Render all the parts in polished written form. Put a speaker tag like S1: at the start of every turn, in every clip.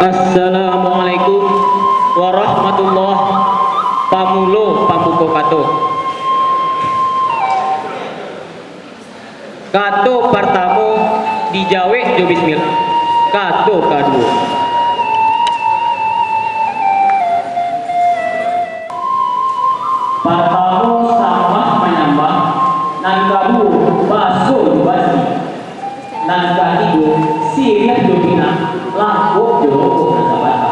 S1: Assalamualaikum warahmatullahi pamulo pambuka kato. Kato pertama dijawe jo bismillah. Kato kedua. Pertama sama menyambah, nan kedua baso basi, nan ketiga silek jo bina, laku jo nasabata.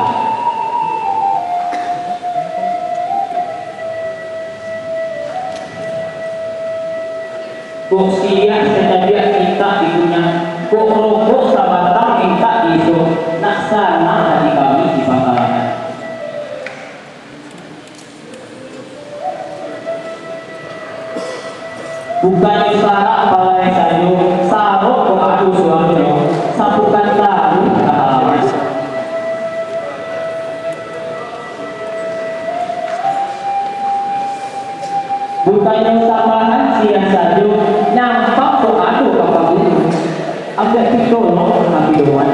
S1: Kok siap sejadian kita ibunya, kok rokok sabatang kita isu, nak sana dari kami di pangkalan. Bukannya sarak balai sayo, sarok kok aduh suaminya, sapukan lalu kata halaman. Bukannya tambahan sia saja nyampak kok aduh kakak guru agak ditolong tapi doang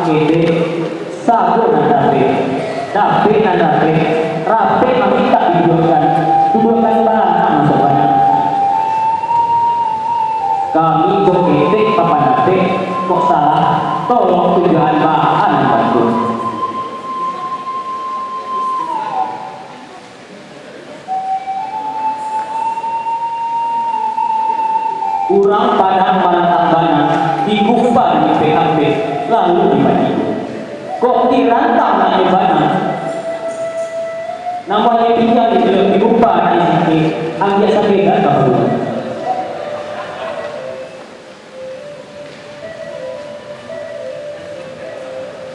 S1: gede sabu nandape rape kami tak dibuatkan barang sebanyak kami kok gede papanape kok salah tolong tujuan bahan bantu. Kurang pada marantang banyak dikumpah di PHP lalu dibagi. Kok dirantang tak banyak? Namanya tinggal di dalam dikumpah di sini. Angkat sampai kan bahwa.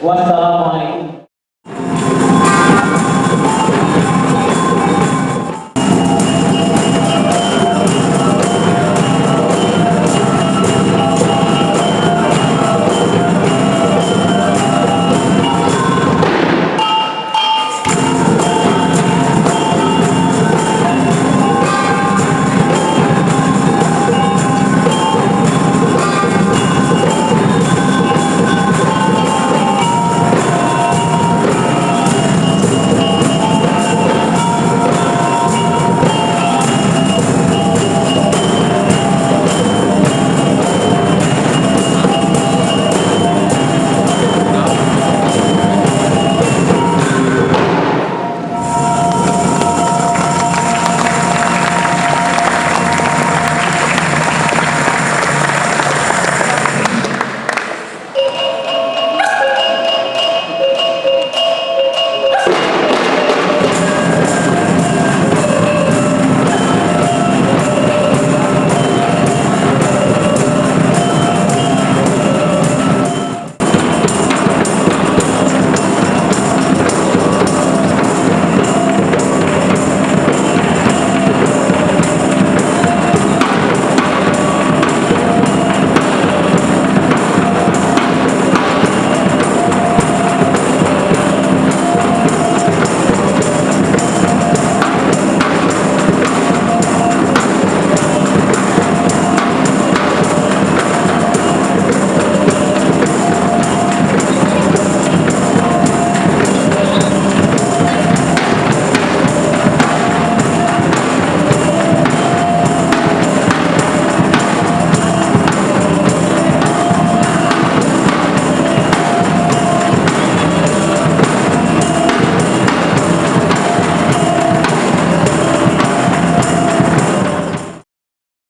S1: Wassalamualaikum.